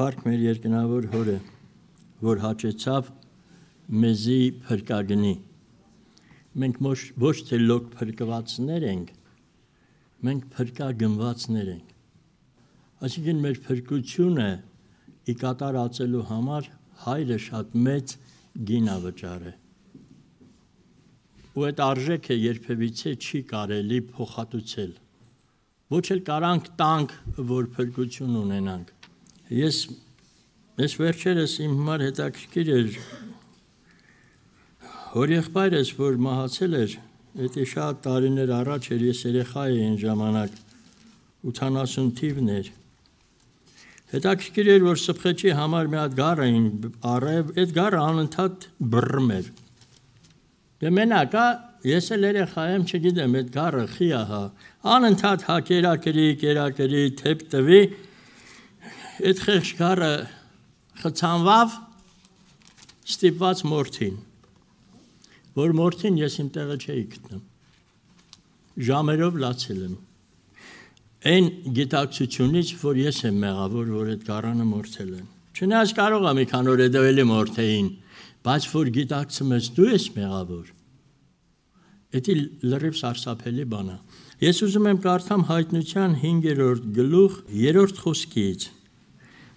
Փառք մեր երկնավոր Հորը, որ հաճեցավ մեզի փրկագնի։ Մենք ոչ թե լոկ փրկվածներ ենք, մենք փրկագնվածներ ենք։ Այսինքն մեր փրկությունը ի կատարածելու համար Հայրը շատ մեծ գին վճար է։ Ու այդ արժեքը երբևիցե չի կարելի փոխհատուցել։ Ոչ էլ կարանք տանք, որ փրկություն ունենանք։ Ես վերջերս իմ համար հետաքրքիր էր հորեղբայրս, որ մահացել էր, դա շատ տարիներ առաջ էր, ես երեխա էի այն ժամանակ, 80 թիվն էր։ Հետաքրքիր էր, որ սփխեջի համար մի հատ գառ էին առև, այդ գառը անընդհատ բռռում էր։ Դե մենակ, ես էլ երեխա եմ, չգիտեմ, այդ գառը խի ահա, անընդհատ հա կերակրի, թեփ տվի, այդ խեղճ գառը խցանվավ, ստիպված մորթին, որ մորթին ես իմ տեղը չէի գտնում, ժամերով լացել եմ, այն գիտակցությունից, որ ես եմ մեղավոր, որ այդ գառանը մորթել եմ, չնայած կարող եմ մի քանի օր հետո էլի մորթեին, բայց որ գիտակցում ես դու ես մեղավոր, դա լրիվ սարսափելի բան է։ Ես ուզում եմ կարդամ Հայտնության 5-րդ գլուխ 3-րդ խոսքից։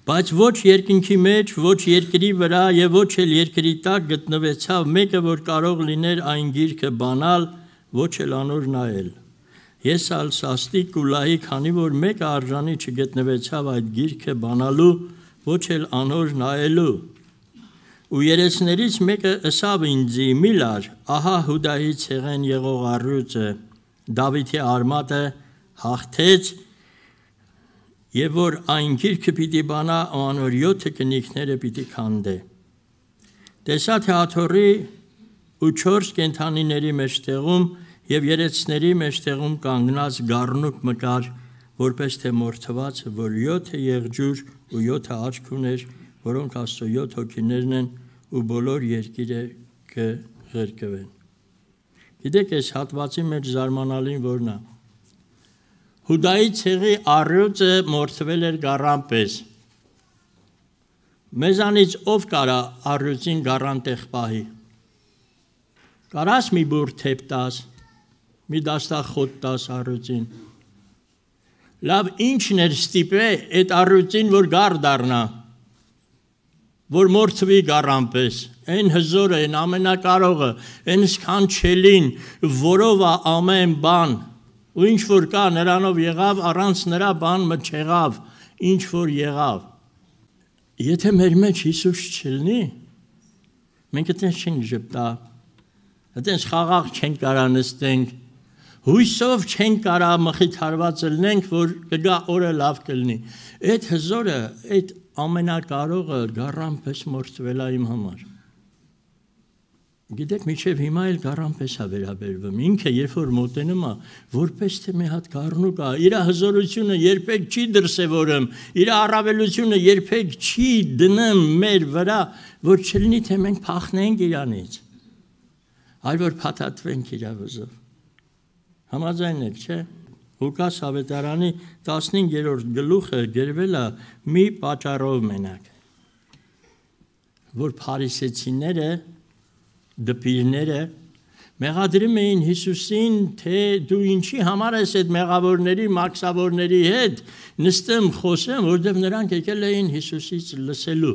Բայց ոչ երկնքի մեջ, ոչ երկրի վրա եւ ոչ էլ երկրի տակ գտնվեցավ մեկը, որ կարող լիներ այն գիրքը բանալ, ոչ էլ անոր նայել։ Ես ալ սաստիկ կուլայի, քանի որ մեկը արժանի չգտնվեցավ այդ գիրքը բանալու, ոչ էլ անոր նայելու։ Ու երեցներից մեկը ըսավ ինձի՝ մի լար, ահա Հուդայի ցեղեն եղող առյուծը, Դավիթի արմատը հաղթեց, եւ որ այն գիրքը պիտի բանա ու անոր 7 կնիքները պիտի քանդե։ Տեսա թե աթոռի ու 4 կենդանիների մեջտեղում եւ երեցների մեջտեղում կանգնած գառնուկ մկար, որպես թե մորթված, որ 7 եղջյուր ու 7 աչք ուներ, որոնք Աստծո 7 հոգիներն են ու բոլոր երկիրը կղրկվեն։ Գիտեք, այս հատվածի մեջ զարմանալին որն է։ Հուդայի ցեղի առյուծը մորթվել էր գառան պես։ Մեզանից ով կարա առյուծին գառան տեղ պահի։ Կարաս մի բուր թեփ տաս, մի դաստախոտ տաս առյուծին։ Լավ, ինչն էր ստիպե այդ առյուծին, որ գառ դառնա, որ մորթվի գառան պես, այն հզորը, այն ամենակարողը, այն սքանչելին, որով է ամեն բան, ու ինչ որ կա նրանով եղավ, առանց նրա բան մչեղավ, ինչ որ եղավ։ Եթե մեր մեջ Հիսուս չլինի, մենք այդպես չենք ժպտա, այդպես խաղաղ չենք կարա նստենք, հույսով չենք կարա մխիթարված լինենք, որ կգա օրը լավ կլինի։ Այդ հզորը, այդ ամենակարողը գառան պես մորթվել է իմ համար։ Գիտեք, մինչև հիմա էլ գառան պես է վերաբերվում։ Ինքը երբ որ մոտենում է, որպես թե մի հատ գառնուկ է, իր հզորությունը երբեք չի դրսևորում, իր առավելությունը երբեք չի դնում մեր վրա, որ չլինի թե մենք փախնենք իրանից, այլ որ փաթաթվենք իր վզով։ Համաձայն եք, չէ՞։ Ղուկաս ավետարանի 15-րդ գլուխը գրվել է մի պատճառով մենակ, որ փարիսեցիները, դպիրները մեղադրում էին Հիսուսին, թե դու ինչի համար ես այդ մեղավորների, մաքսավորների հետ նստեմ խոսեմ, որովհետև նրանք եկել էին Հիսուսից լսելու։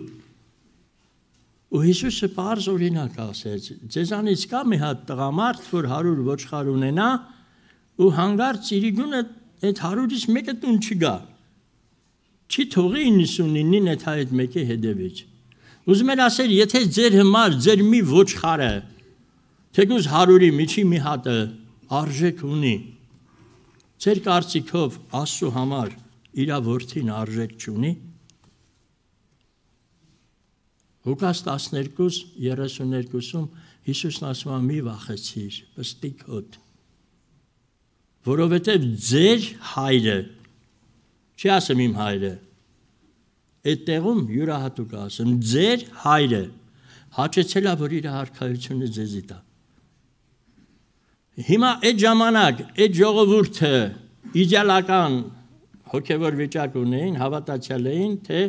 Ու Հիսուսը պարզ օրինակ ասեց. ձեզանից կա մի հատ տղամարդ, որ 100 ոչխար ունենա, ու հանգարց իրիկունը այդ 100-ից մեկը տուն չգա, չի թողի 99-ին այդ այդ մեկի հետևից։ Ուզում էր ասել, եթե ձեր համար, ձեր մի ոչխարը, թեկուզ 100-ի միջի մի հատը արժեք ունի, ձեր կարծիքով Աստծո համար իր որդին արժեք չունի։ Ղուկաս 12:32-ում Հիսուսն ասում է՝ մի վախեցիր, պստիկ հոտ, որովհետև ձեր հայրը, չի ասեմ իմ հայրը, այդ տեղում յուրահատուկ ասեմ, ձեր հայրը հաճեցել է, որ իր արքայությունը ձեզի տա։ Հիմա այդ ժամանակ, այդ ժողովուրդը իդեալական հոգևոր վիճակ ունեին, հավատացյալ էին, թե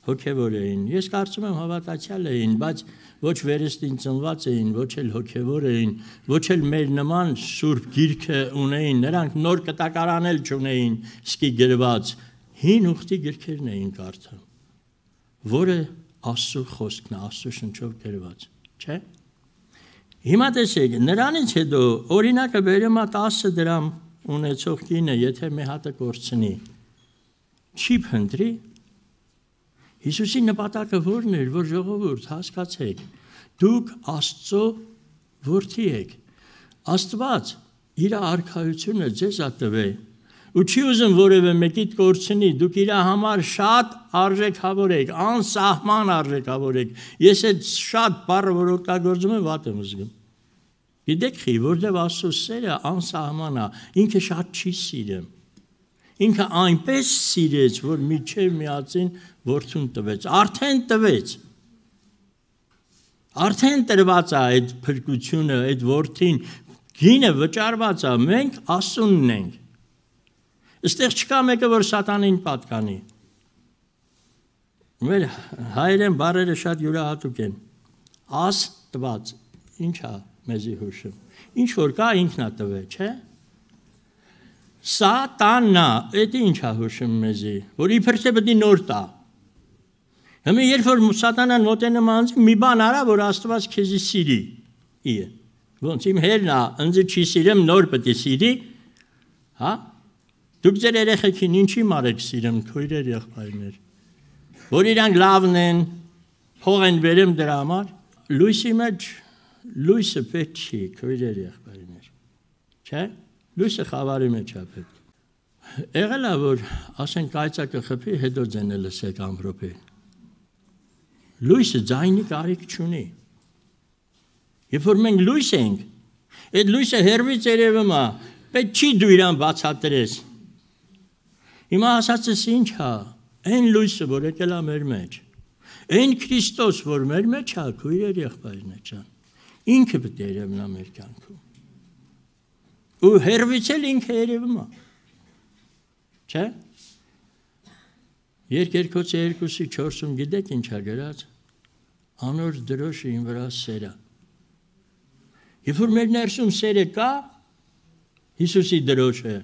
հոգևոր էին։ Ես կարծում եմ հավատացյալ էին, բայց ոչ վերստին ծնված էին, ոչ էլ հոգևոր էին, ոչ էլ մեր նման սուրբ գիրքը ունեին, նրանք նոր կտակարան էլ չունեին, սկի գրված, հին ուխտի գրքերն էին կարդում, որը Աստծո խոսքն է, Աստծո շնչով գրված, չէ՞։ Հիմա տեսեք, նրանից հետո օրինակը բերում է 10 դրամ ունեցող կինը, եթե մի հատը կորցնի, չի փնտրի։ Հիսուսի նպատակը որն էր, որ ժողովուրդ հասկացեք, դուք Աստծո որդի եք, Աստված իր արքայությունը ձեզ ա տվել, ու չի ուզում որևէ մեկիդ կորցնի, դուք իր համար շատ արժեքավոր եք, անսահման արժեքավոր եք, ես այդ շատ բառը, որ օգտագործում եմ, վատ եմ զգում։ Գիտեք խի, որտև Աստծո սերը անսահման է, ինքը շատ չի սիրում, ինքը այնպես սիրեց, որ միջև միածին որդուն տվեց, արդեն տրված է այդ փրկությունը, այդ որդին, գինը վճարված է, մենք Աստծունն ենք, այստեղ չկա մեկը, որ սատանին պատկանի, մեր հայերեն բառերը շատ յուրահատուկ են, Աստված, ինչ է մեզի հուշում, ինչ որ կա ինքն է տվել, չէ, Սատանա, այդ ինչ է հուշում մեզի, որ իբր թե պետք է նոր տա, Հիմա երբ որ սատանան մոտենում է ինձ, մի բան արա, որ Աստված քեզի սիրի, ոնց իմ հերն է, ինձ չի սիրում, նոր պետք է սիրի, հա, դուք ձեր երեխեքին ինչի մարեք սիրում, քույրեր եղբայրներ, որ իրանք լավն են, փող են բերում դրա համար, լույսի մեջ, լույսը պետք չի, քույրեր եղբայրներ, չէ, լույսը խավարի մեջ է պետք, եղել է, որ ասենք կայծակը խփի, հետո ձենը լսեք ամրոպի, լույսը ձայնի կարիք չունի, երբ որ մենք լույս ենք, այդ լույսը հեռվից երևում է, պետք չի դու իրան բացատրես, հիմա ասածս ինչ է, այն լույսը, որ եկել է մեր մեջ, այն Քրիստոս, որ մեր մեջ է, քույրեր եղբայրներ ջան, ինքը պետք է երևնա մեր կյանքում, ու հեռվից էլ ինքը երևում է, չէ, Երկերկոցի 2:4 գիտեք ինչ է գրած, անոր դրոշը իմ վրա սեր է, երբ որ մեր ներսում սերը կա, Հիսուսի դրոշը,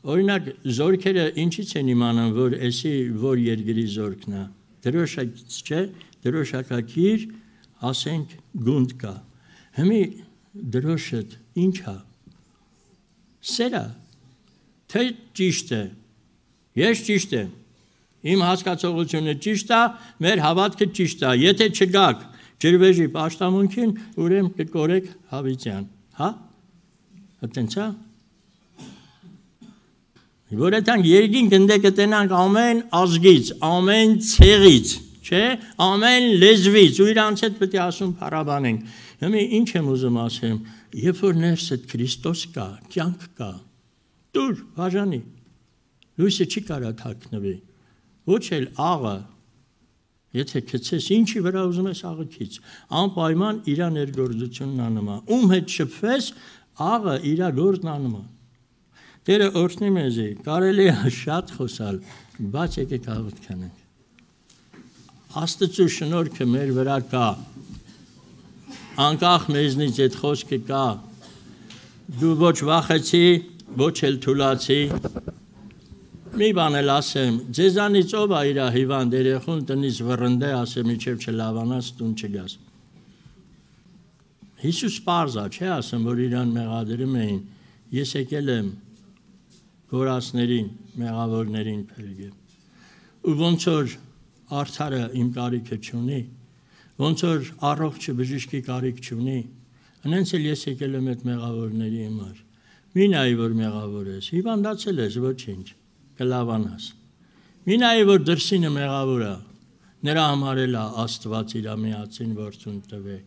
օրինակ զորքերը ինչից են իմանում, որ էսի որ երկրի զորքն է, դրոշակից չէ, դրոշակակիր, ասենք գունդ կա, հիմի դրոշըդ ինչ է, սեր է, թե ճիշտ է, ես ճիշտ եմ, իմ հասկացողությունը ճիշտ է, մեր հավատքը ճիշտ է, եթե չգաք ջրվեժի պաշտամունքին, ուրեմն կկորեք հավիտյան, հա, այդտենց է, որ այդանք երկինք ընդ կտենանք ամեն ազգից, ամեն ցեղից, չէ, ամեն լեզվից, ու իրանց հետ պետք է ասում փառաբանենք, հիմա ինչ եմ ուզում ասեմ, երբ որ ներսդ Քրիստոս կա, կյանք կա, դուր, բաժանի, լույսը չի կարա թաքնվի, ոչ էլ աղը, եթե քցես ինչի վրա ուզում ես աղը քիչ, անպայման իրա ներգործությունն անում է, ում հետ շփվես, աղը իրա գործն անում է, Տերը օրհնի մեզի, կարելի է շատ խոսալ, բայց եկեք աղոթք անենք, Աստծո շնորհքը մեր վրա կա, անկախ մեզնից այդ խոսքը կա, դու ոչ վախեցի, ոչ էլ թուլացի, մի բան էլ ասեմ, ձեզանից ով է իր հիվանդ երեխուն տնից վռնդե, ասեմ իջև չլավանաս, տուն չգաս։ Հիսուս պարզ է, չէ ասեմ, որ իրան մեղադրում էին, ես եկել եմ գորածներին, մեղավորներին փրկեմ։ Ու ոնց որ արդարը իմ կարիքը չունի, ոնց որ առողջը բժշկի կարիք չունի, հենց էլ ես եկել եմ այդ մեղավորների համար։ Մի նայի որ մեղավոր ես, հիվանդացել ես, ոչինչ, կլավանաս։ Մի նայի որ դրսինը մեղավոր է, նրա համար էլ է Աստված իր միածին որդուն տվել։